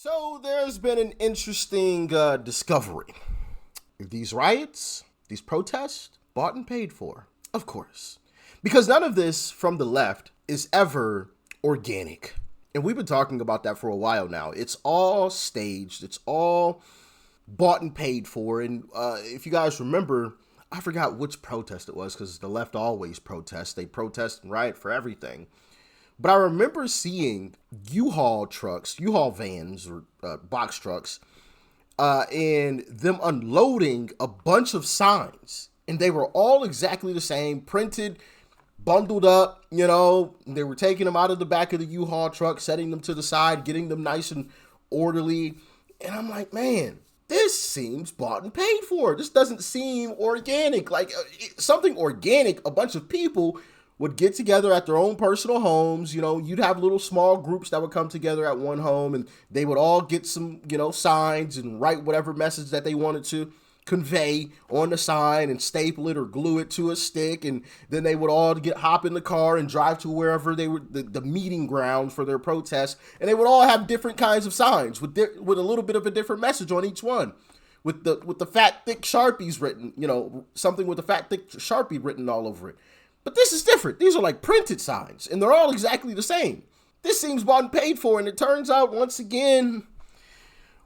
So there's been an interesting discovery. These riots, these protests, bought and paid for, of course. Because none of this from the left is ever organic. And we've been talking about that for a while now. It's all staged. It's all bought and paid for. And if you guys remember, I forgot which protest it was because the left always protests. They protest and riot for everything. But I remember seeing U-Haul trucks, U-Haul vans or box trucks, and them unloading a bunch of signs. And they were all exactly the same, printed, bundled up, they were taking them out of the back of the U-Haul truck, setting them to the side, getting them nice and orderly. And I'm like, man, this seems bought and paid for. This doesn't seem organic. Like something organic, a bunch of people would get together at their own personal homes. You'd have little small groups that would come together at one home and they would all get some, signs and write whatever message that they wanted to convey on the sign and staple it or glue it to a stick. And then they would all hop in the car and drive to wherever they were, the meeting ground for their protest. And they would all have different kinds of signs with a little bit of a different message on each one. With the fat, thick Sharpies written, something with a fat, thick Sharpie written all over it. But this is different. These are like printed signs, and they're all exactly the same. This seems bought and paid for, and it turns out, once again,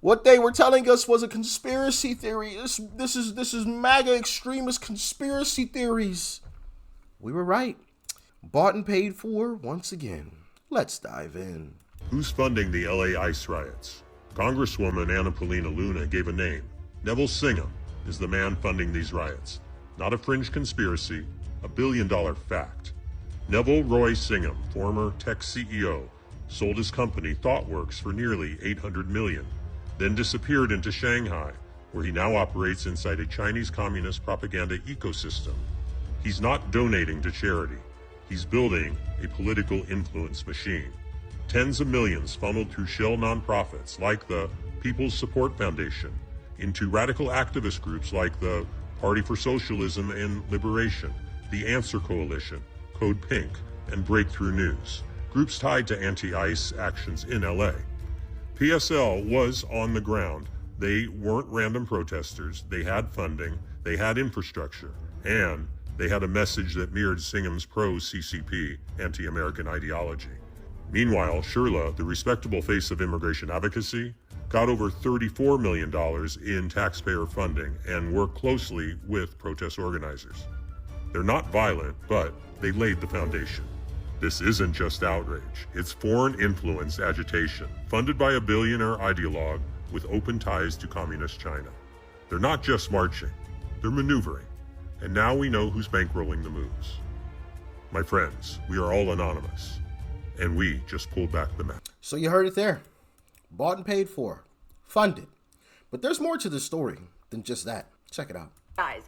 what they were telling us was a conspiracy theory. This is MAGA extremist conspiracy theories. We were right. Bought and paid for once again. Let's dive in. Who's funding the LA ICE riots? Congresswoman Anna Paulina Luna gave a name. Neville Singham is the man funding these riots. Not a fringe conspiracy. A billion-dollar fact. Neville Roy Singham, former tech CEO, sold his company ThoughtWorks for nearly $800 million, then disappeared into Shanghai, where he now operates inside a Chinese communist propaganda ecosystem. He's not donating to charity. He's building a political influence machine. Tens of millions funneled through shell nonprofits like the People's Support Foundation into radical activist groups like the Party for Socialism and Liberation, the Answer Coalition, Code Pink, and Breakthrough News, groups tied to anti-ICE actions in LA. PSL was on the ground. They weren't random protesters. They had funding, they had infrastructure, and they had a message that mirrored Singham's pro-CCP, anti-American ideology. Meanwhile, Shirla, the respectable face of immigration advocacy, got over $34 million in taxpayer funding and worked closely with protest organizers. They're not violent, but they laid the foundation. This isn't just outrage. It's foreign influence agitation, funded by a billionaire ideologue with open ties to communist China. They're not just marching, they're maneuvering. And now we know who's bankrolling the moves. My friends, we are all anonymous, and we just pulled back the map. So you heard it there. Bought and paid for. Funded. But there's more to the story than just that. Check it out. Guys,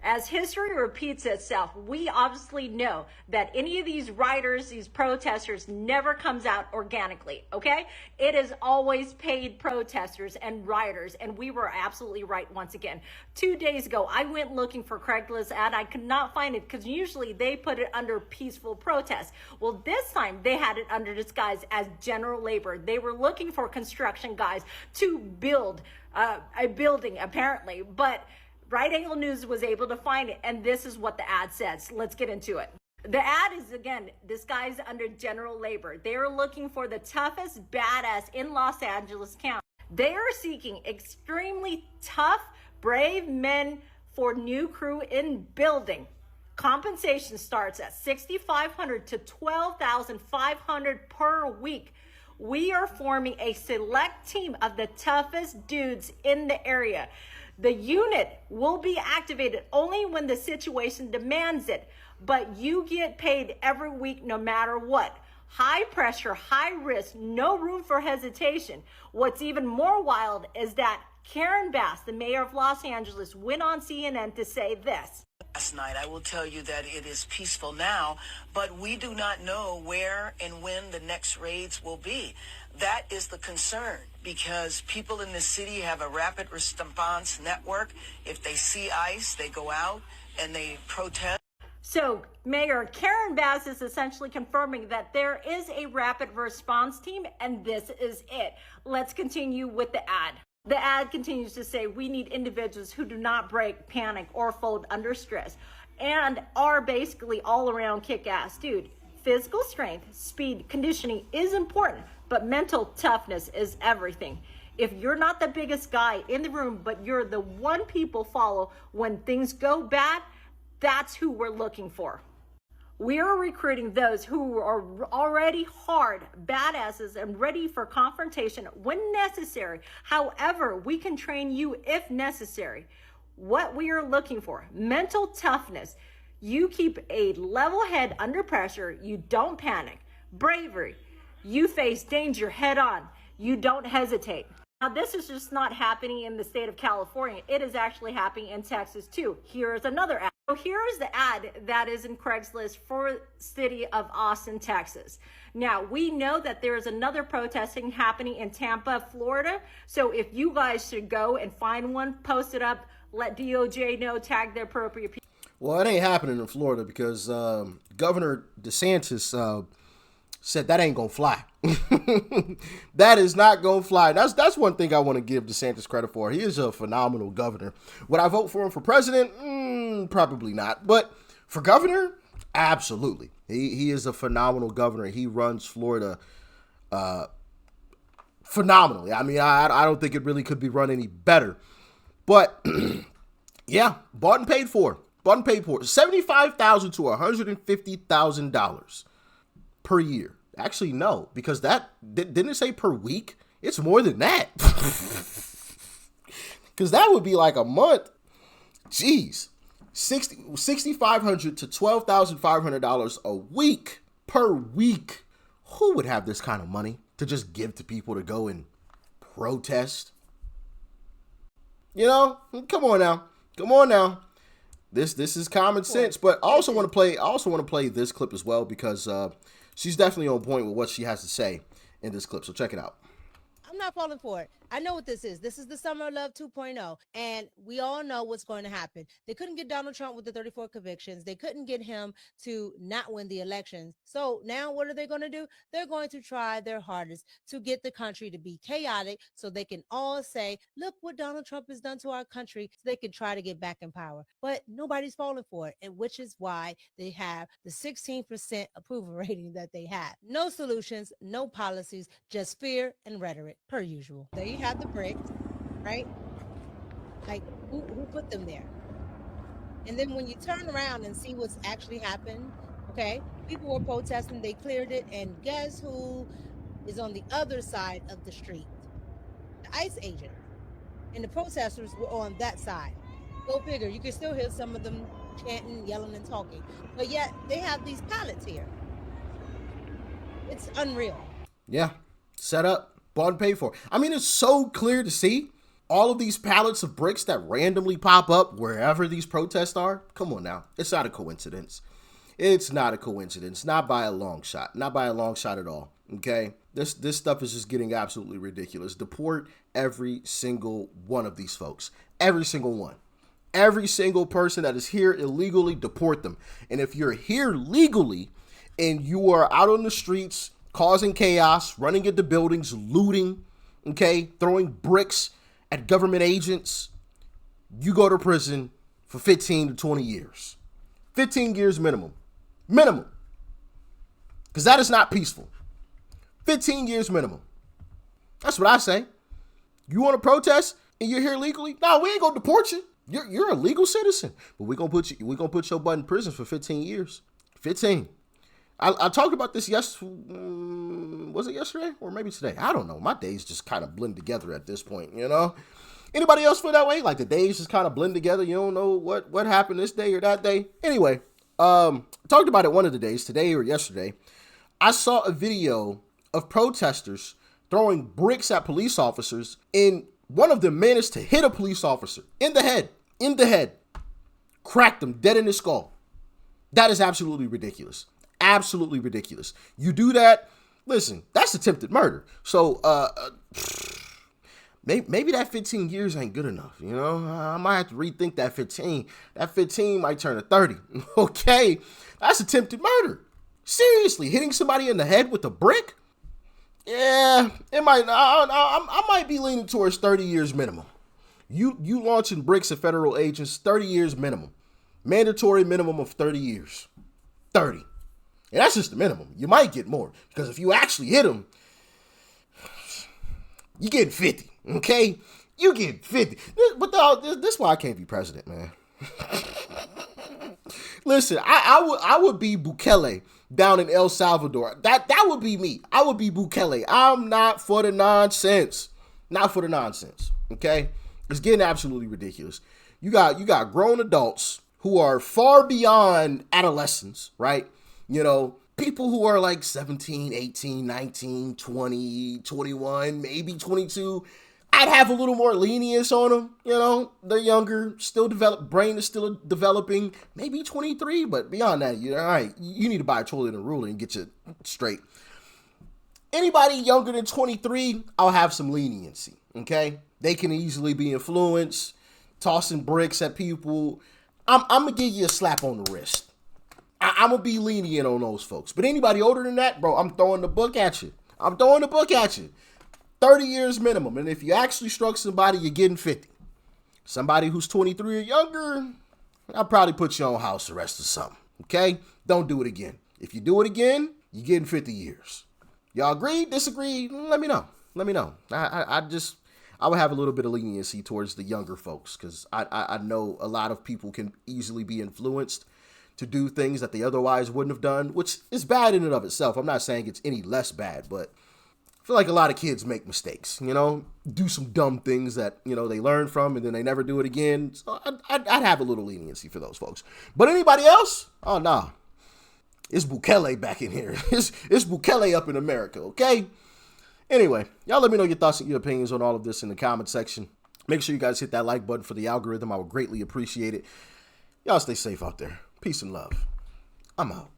as history repeats itself, we obviously know that any of these rioters, these protesters, never comes out organically, okay? It is always paid protesters and rioters, and we were absolutely right once again. 2 days ago, I went looking for Craigslist ad. I could not find it because usually they put it under peaceful protest. Well, this time they had it under disguise as general labor. They were looking for construction guys to build a building, apparently, but Right Angle News was able to find it, and this is what the ad says. Let's get into it. The ad is, again, disguised under general labor. They are looking for the toughest badass in Los Angeles County. They are seeking extremely tough, brave men for new crew in building. Compensation starts at $6,500 to $12,500 per week. We are forming a select team of the toughest dudes in the area. The unit will be activated only when the situation demands it, but you get paid every week no matter what. High pressure, high risk, no room for hesitation. What's even more wild is that Karen Bass, the mayor of Los Angeles, went on CNN to say this. Last night, I will tell you that it is peaceful now, but we do not know where and when the next raids will be. That is the concern, because people in the city have a rapid response network. If they see ICE, they go out and they protest. So Mayor Karen Bass is essentially confirming that there is a rapid response team, and this is it. Let's continue with the ad. The ad continues to say, we need individuals who do not break, panic, or fold under stress, and are basically all around kick-ass. Dude, physical strength, speed, conditioning is important, but mental toughness is everything. If you're not the biggest guy in the room, but you're the one people follow when things go bad, that's who we're looking for. We are recruiting those who are already hard badasses and ready for confrontation when necessary. However, we can train you if necessary. What we are looking for: mental toughness. You keep a level head under pressure. You don't panic. Bravery. You face danger head on. You don't hesitate. Now, this is just not happening in the state of California. It is actually happening in Texas too. Here's another ad. So here is the ad that is in Craigslist for city of Austin, Texas. Now, we know that there is another protesting happening in Tampa, Florida. So if you guys should go and find one, post it up, let DOJ know, tag the appropriate people. Well, it ain't happening in Florida because Governor DeSantis said that ain't gonna fly. That is not gonna fly. That's one thing I want to give DeSantis credit for. He is a phenomenal governor. Would I vote for him for president? Probably not. But for governor, absolutely. He is a phenomenal governor. He runs Florida phenomenally. I mean, I don't think it really could be run any better. But yeah, bought and paid for. Bought and paid for. $75,000 to $150,000 per year. Actually, no, because that didn't it say per week? It's more than that. Because that would be like a month. Jeez. $6,500 to $12,500 a week per week. Who would have this kind of money to just give to people to go and protest? You know, come on now. Come on now. This is common sense, but I also want to play this clip as well because she's definitely on point with what she has to say in this clip. So check it out. I'm not falling for it. I know what this is. This is the Summer of Love 2.0, and we all know what's going to happen. They couldn't get Donald Trump with the 34 convictions. They couldn't get him to not win the elections. So now what are they going to do? They're going to try their hardest to get the country to be chaotic so they can all say, look what Donald Trump has done to our country, so they can try to get back in power. But nobody's falling for it, and which is why they have the 16% approval rating that they have. No solutions, no policies, just fear and rhetoric, per usual. There you have the bricks, right? Like, who put them there? And then when you turn around and see what's actually happened, okay, people were protesting, they cleared it, and guess who is on the other side of the street? The ICE agent. And the protesters were on that side. Go figure, you can still hear some of them chanting, yelling, and talking. But yet, they have these pallets here. It's unreal. Yeah, set up. Bought and paid for. I mean, it's so clear to see all of these pallets of bricks that randomly pop up wherever these protests are. Come on now. It's not a coincidence. It's not a coincidence. Not by a long shot. Not by a long shot at all. Okay? This stuff is just getting absolutely ridiculous. Deport every single one of these folks. Every single one. Every single person that is here illegally, deport them. And if you're here legally and you are out on the streets causing chaos, running into buildings, looting, okay, throwing bricks at government agents, you go to prison for 15 to 20 years. 15 years minimum. Minimum. Because that is not peaceful. 15 years minimum. That's what I say. You want to protest and you're here legally? No, we ain't gonna deport you. You're a legal citizen. But we're gonna put your butt in prison for 15 years. 15. I talked about this was it yesterday or maybe today? I don't know. My days just kind of blend together at this point, you know? Anybody else feel that way? Like the days just kind of blend together. You don't know what happened this day or that day. Anyway, talked about it one of the days, today or yesterday. I saw a video of protesters throwing bricks at police officers, and one of them managed to hit a police officer in the head, cracked him dead in his skull. That is absolutely ridiculous. Absolutely ridiculous. You do that, listen, that's attempted murder. So, maybe that 15 years ain't good enough. You know, I might have to rethink that 15. That 15 might turn to 30. Okay, that's attempted murder. Seriously, hitting somebody in the head with a brick? Yeah, it might. I might be leaning towards 30 years minimum. You launching bricks at federal agents, 30 years minimum. Mandatory minimum of 30 years. 30. And that's just the minimum. You might get more. Because if you actually hit them, you get 50. Okay? You get 50. But this is why I can't be president, man. Listen, I would be Bukele down in El Salvador. That would be me. I would be Bukele. I'm not for the nonsense. Not for the nonsense. Okay? It's getting absolutely ridiculous. You got grown adults who are far beyond adolescents, right? You know, people who are like 17, 18, 19, 20, 21, maybe 22. I'd have a little more lenience on them. You know, they're younger, brain is still developing, maybe 23, but beyond that, you're all right. You need to buy a toilet and a ruler and get you straight. Anybody younger than 23, I'll have some leniency, okay? They can easily be influenced, tossing bricks at people. I'm going to give you a slap on the wrist. I'm going to be lenient on those folks. But anybody older than that, bro, I'm throwing the book at you. 30 years minimum. And if you actually struck somebody, you're getting 50. Somebody who's 23 or younger, I'll probably put you on house arrest or something. Okay? Don't do it again. If you do it again, you're getting 50 years. Y'all agree? Disagree? Let me know. I would have a little bit of leniency towards the younger folks because I know a lot of people can easily be influenced to do things that they otherwise wouldn't have done, which is bad in and of itself. I'm not saying it's any less bad, but I feel like a lot of kids make mistakes, you know, do some dumb things that, you know, they learn from and then they never do it again. So I'd have a little leniency for those folks. But anybody else? Oh, nah. It's Bukele back in here. It's Bukele up in America, okay? Anyway, y'all let me know your thoughts and your opinions on all of this in the comment section. Make sure you guys hit that like button for the algorithm. I would greatly appreciate it. Y'all stay safe out there. Peace and love. I'm out.